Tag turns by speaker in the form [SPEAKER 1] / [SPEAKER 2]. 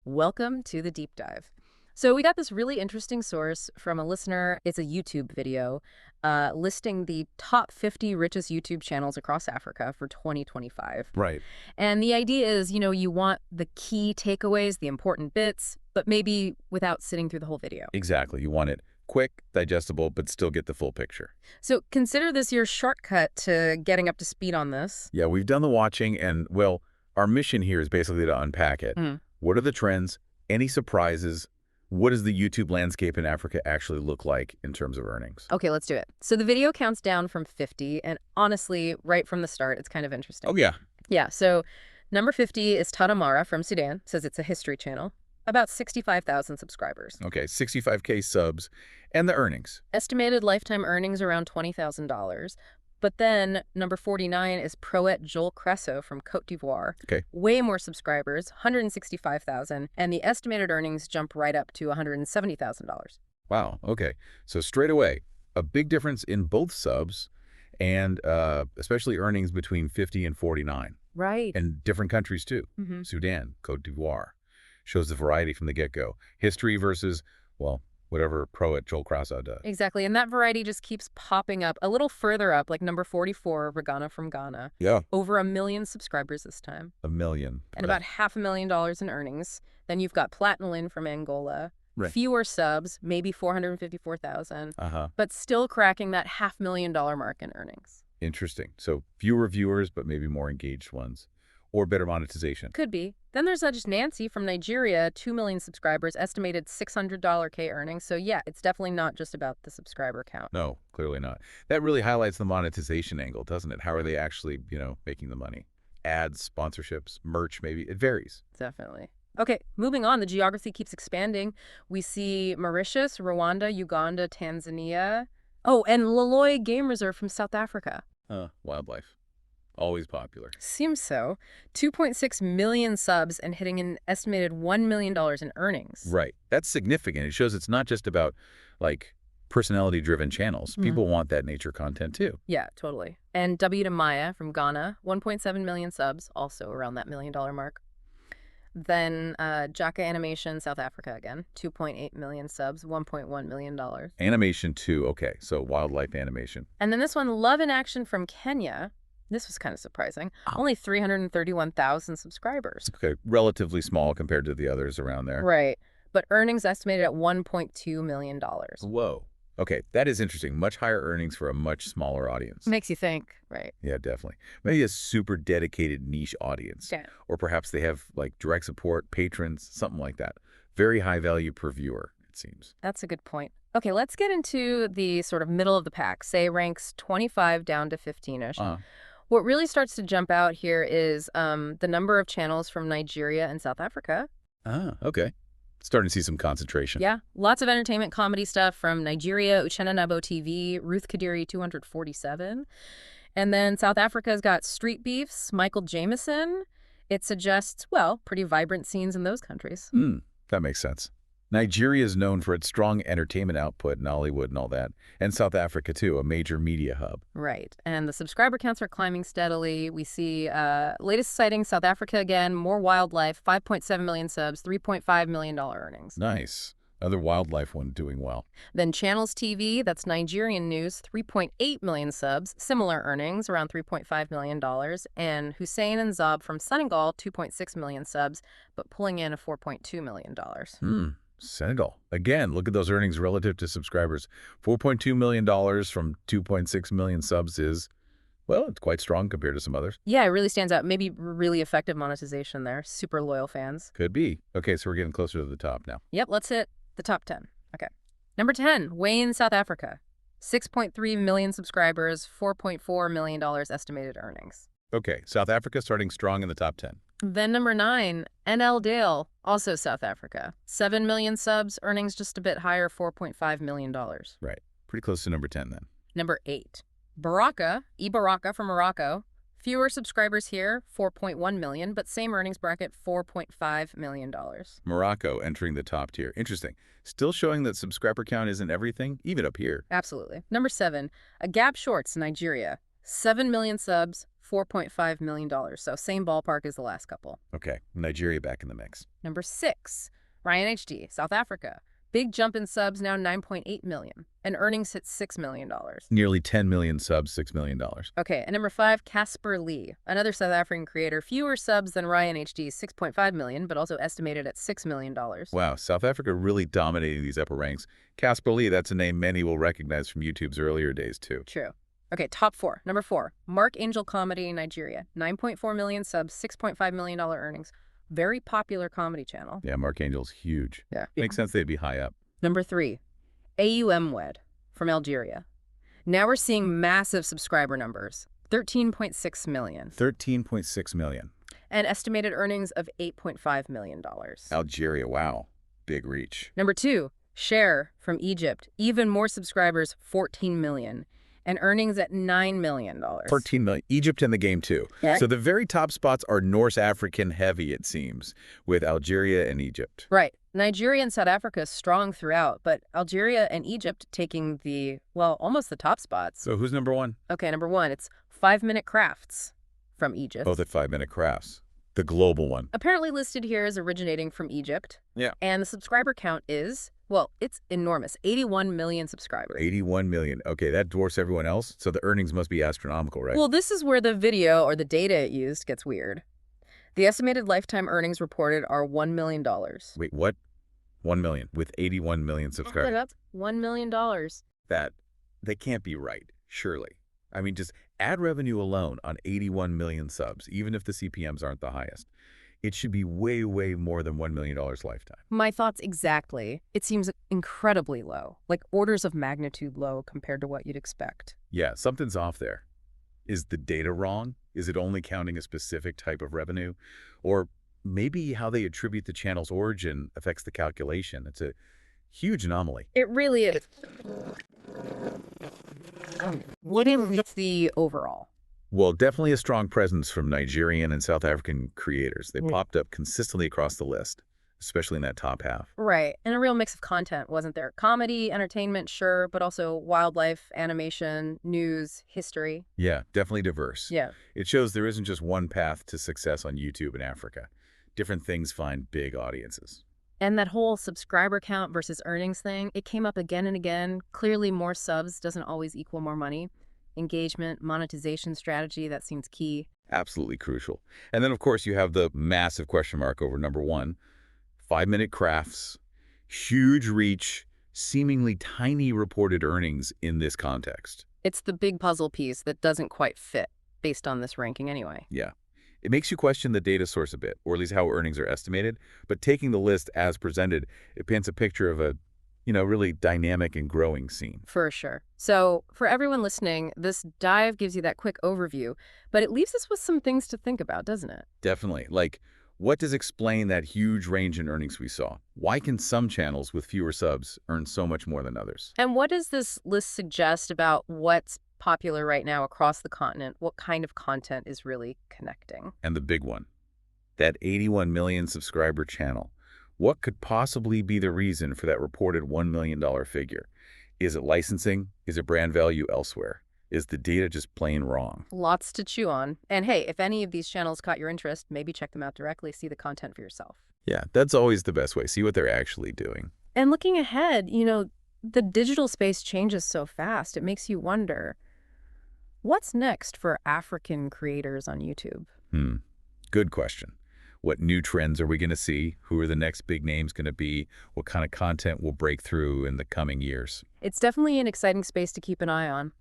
[SPEAKER 1] Welcome to the deep dive. So we got this really interesting source from a listener. It's a YouTube video listing the top 50 richest YouTube channels across Africa for 2025.
[SPEAKER 2] Right.
[SPEAKER 1] And the idea is, you want the key takeaways, the important bits, but maybe without sitting through the whole video.
[SPEAKER 2] Exactly. You want it quick, digestible, but still get the full picture.
[SPEAKER 1] So consider this your shortcut to getting up to speed on this.
[SPEAKER 2] Yeah, we've done the watching, and, well, our mission here is basically to unpack it. What are the trends? Any surprises? What does the YouTube landscape in Africa actually look like in terms of earnings?
[SPEAKER 1] Okay, let's do it. So the video counts down from 50, and honestly, right from the start, it's kind of interesting.
[SPEAKER 2] Oh, yeah.
[SPEAKER 1] Yeah, so number 50 is Tatamara from Sudan, says it's a history channel, about 65,000 subscribers.
[SPEAKER 2] Okay, 65K subs, and the earnings.
[SPEAKER 1] Estimated lifetime earnings around $20,000. But then number 49 is Proet Joel Cresso from Côte d'Ivoire.
[SPEAKER 2] Okay.
[SPEAKER 1] Way more subscribers, 165,000, and the estimated earnings jump right up to $170,000.
[SPEAKER 2] Wow, okay. So straight away, a big difference in both subs, and especially earnings between 50 and 49.
[SPEAKER 1] Right.
[SPEAKER 2] And different countries, too. Sudan, Côte d'Ivoire. Shows the variety from the get-go. History versus, well, whatever Proet Joel Cresso does.
[SPEAKER 1] Exactly, and that variety just keeps popping up. A little further up, like number 44, Regana from Ghana.
[SPEAKER 2] Yeah.
[SPEAKER 1] Over 1 million subscribers this time.
[SPEAKER 2] 1 million.
[SPEAKER 1] And about $500,000 in earnings. Then you've got Platinolin from Angola.
[SPEAKER 2] Right.
[SPEAKER 1] Fewer subs, maybe 454,000. But still cracking that $500,000 mark in earnings.
[SPEAKER 2] Interesting. So fewer viewers, but maybe more engaged ones. Or better monetization.
[SPEAKER 1] Could be. Then there's just Nancy from Nigeria, 2 million subscribers, estimated $600K earnings. So yeah, it's definitely not just about the subscriber count.
[SPEAKER 2] No, clearly not. That really highlights the monetization angle, doesn't it? How are they actually, making the money? Ads, sponsorships, merch, maybe. It varies.
[SPEAKER 1] Definitely. Okay, moving on. The geography keeps expanding. We see Mauritius, Rwanda, Uganda, Tanzania. Oh, and Loloi Game Reserve from South Africa.
[SPEAKER 2] Wildlife. Always popular.
[SPEAKER 1] Seems so. 2.6 million subs and hitting an estimated $1 million in earnings.
[SPEAKER 2] Right. That's significant. It shows it's not just about, personality-driven channels. People want that nature content, too.
[SPEAKER 1] Yeah, totally. And W to Maya from Ghana, 1.7 million subs, also around that $1 million mark. Then Jaka Animation, South Africa again, 2.8 million subs, $1.1 million.
[SPEAKER 2] Animation, too. Okay, so wildlife animation.
[SPEAKER 1] And then this one, Love in Action from Kenya. This was kind of surprising. Only 331,000 subscribers.
[SPEAKER 2] Okay, relatively small compared to the others around there.
[SPEAKER 1] Right. But earnings estimated at $1.2 million.
[SPEAKER 2] Whoa. Okay, that is interesting. Much higher earnings for a much smaller audience.
[SPEAKER 1] Makes you think, right?
[SPEAKER 2] Yeah, definitely. Maybe a super dedicated niche audience.
[SPEAKER 1] Yeah.
[SPEAKER 2] Or perhaps they have, direct support, patrons, something like that. Very high value per viewer, it seems.
[SPEAKER 1] That's a good point. Okay, let's get into the sort of middle of the pack, say ranks 25 down to 15-ish. What really starts to jump out here is the number of channels from Nigeria and South Africa.
[SPEAKER 2] Okay. Starting to see some concentration.
[SPEAKER 1] Yeah, lots of entertainment comedy stuff from Nigeria, Uchenna Nabo TV, Ruth Kadiri 247. And then South Africa's got Street Beefs, Michael Jameson. It suggests, well, pretty vibrant scenes in those countries.
[SPEAKER 2] That makes sense. Nigeria is known for its strong entertainment output in Hollywood and all that. And South Africa, too, a major media hub.
[SPEAKER 1] Right. And the subscriber counts are climbing steadily. We see latest sighting, South Africa again, more wildlife, 5.7 million subs, $3.5 million earnings.
[SPEAKER 2] Nice. Another wildlife one doing well.
[SPEAKER 1] Then Channels TV, that's Nigerian news, 3.8 million subs, similar earnings, around $3.5 million. And Hussein and Zab from Senegal, 2.6 million subs, but pulling in a $4.2 million.
[SPEAKER 2] Senegal. Again, look at those earnings relative to subscribers. $4.2 million from 2.6 million subs is, well, it's quite strong compared to some others.
[SPEAKER 1] Yeah, it really stands out. Maybe really effective monetization there. Super loyal fans.
[SPEAKER 2] Could be. Okay, so we're getting closer to the top now.
[SPEAKER 1] Yep, let's hit the top 10. Okay. Number 10, Wayne, South Africa. 6.3 million subscribers, $4.4 million estimated earnings.
[SPEAKER 2] Okay, South Africa starting strong in the top 10.
[SPEAKER 1] Then number 9, NL Dale, also South Africa. 7 million subs, earnings just a bit higher, $4.5 million.
[SPEAKER 2] Right. Pretty close to number 10 then.
[SPEAKER 1] Number 8, Baraka, Baraka from Morocco. Fewer subscribers here, 4.1 million, but same earnings bracket, $4.5 million.
[SPEAKER 2] Morocco entering the top tier. Interesting. Still showing that subscriber count isn't everything, even up here.
[SPEAKER 1] Absolutely. Number 7, A Gap Shorts, Nigeria. 7 million subs, $4.5 million. So same ballpark as the last couple.
[SPEAKER 2] Okay, Nigeria back in the mix.
[SPEAKER 1] Number 6, Ryan HD, South Africa. Big jump in subs, now 9.8 million. And earnings hit $6 million.
[SPEAKER 2] Nearly 10 million subs, $6 million.
[SPEAKER 1] Okay, and number 5, Casper Lee, another South African creator. Fewer subs than Ryan HD's 6.5 million, but also estimated at $6 million.
[SPEAKER 2] Wow, South Africa really dominating these upper ranks. Casper Lee, that's a name many will recognize from YouTube's earlier days, too.
[SPEAKER 1] True. Okay, top 4. Number 4, Mark Angel Comedy, Nigeria. 9.4 million subs, $6.5 million earnings. Very popular comedy channel.
[SPEAKER 2] Yeah, Mark Angel's huge.
[SPEAKER 1] Yeah.
[SPEAKER 2] Makes sense they'd be high up.
[SPEAKER 1] Number 3, AUM from Algeria. Now we're seeing massive subscriber numbers, 13.6 million.
[SPEAKER 2] 13.6 million.
[SPEAKER 1] And estimated earnings of $8.5 million.
[SPEAKER 2] Algeria, wow. Big reach.
[SPEAKER 1] Number 2, Share from Egypt. Even more subscribers, 14 million. And earnings at $9 million.
[SPEAKER 2] 13 million. Egypt in the game, too.
[SPEAKER 1] Yeah.
[SPEAKER 2] So the very top spots are North African heavy, it seems, with Algeria and Egypt.
[SPEAKER 1] Right. Nigeria and South Africa strong throughout, but Algeria and Egypt taking the, well, almost the top spots.
[SPEAKER 2] So who's number 1?
[SPEAKER 1] Okay, number 1, it's 5-Minute Crafts from Egypt.
[SPEAKER 2] Oh, the 5-Minute Crafts. The global one.
[SPEAKER 1] Apparently listed here as originating from Egypt.
[SPEAKER 2] Yeah.
[SPEAKER 1] And the subscriber count is, well, it's enormous. 81 million subscribers.
[SPEAKER 2] 81 million. Okay, that dwarfs everyone else, so the earnings must be astronomical, right?
[SPEAKER 1] Well, this is where the video or the data it used gets weird. The estimated lifetime earnings reported are $1 million.
[SPEAKER 2] Wait, what? 1 million with 81 million subscribers.
[SPEAKER 1] That's $1 million.
[SPEAKER 2] That can't be right, surely. I mean, just ad revenue alone on 81 million subs, even if the CPMs aren't the highest, it should be way, way more than $1 million lifetime.
[SPEAKER 1] My thoughts exactly. It seems incredibly low, like orders of magnitude low compared to what you'd expect.
[SPEAKER 2] Yeah, something's off there. Is the data wrong? Is it only counting a specific type of revenue? Or maybe how they attribute the channel's origin affects the calculation. It's a huge anomaly.
[SPEAKER 1] It really is. What is the overall?
[SPEAKER 2] Well, definitely a strong presence from Nigerian and South African creators. They popped up consistently across the list, especially in that top half.
[SPEAKER 1] Right. And a real mix of content, wasn't there? Comedy, entertainment, sure, but also wildlife, animation, news, history.
[SPEAKER 2] Yeah, definitely diverse.
[SPEAKER 1] Yeah.
[SPEAKER 2] It shows there isn't just one path to success on YouTube in Africa. Different things find big audiences.
[SPEAKER 1] And that whole subscriber count versus earnings thing, it came up again and again. Clearly, more subs doesn't always equal more money. Engagement, monetization strategy, that seems key.
[SPEAKER 2] Absolutely crucial. And then, of course, you have the massive question mark over number 1, 5-Minute Crafts, huge reach, seemingly tiny reported earnings in this context.
[SPEAKER 1] It's the big puzzle piece that doesn't quite fit based on this ranking anyway.
[SPEAKER 2] Yeah. It makes you question the data source a bit, or at least how earnings are estimated. But taking the list as presented, it paints a picture of a, really dynamic and growing scene.
[SPEAKER 1] For sure. So for everyone listening, this dive gives you that quick overview, but it leaves us with some things to think about, doesn't it?
[SPEAKER 2] Definitely. Like, what does explain that huge range in earnings we saw? Why can some channels with fewer subs earn so much more than others?
[SPEAKER 1] And what does this list suggest about what's popular right now across the continent? What kind of content is really connecting?
[SPEAKER 2] And the big one, that 81 million subscriber channel. What could possibly be the reason for that reported $1 million figure? Is it licensing? Is it brand value elsewhere? Is the data just plain wrong?
[SPEAKER 1] Lots to chew on. And hey, if any of these channels caught your interest, maybe check them out directly, see the content for yourself.
[SPEAKER 2] Yeah, that's always the best way. See what they're actually doing.
[SPEAKER 1] And looking ahead, the digital space changes so fast, it makes you wonder, what's next for African creators on YouTube?
[SPEAKER 2] Good question. What new trends are we going to see? Who are the next big names going to be? What kind of content will break through in the coming years?
[SPEAKER 1] It's definitely an exciting space to keep an eye on.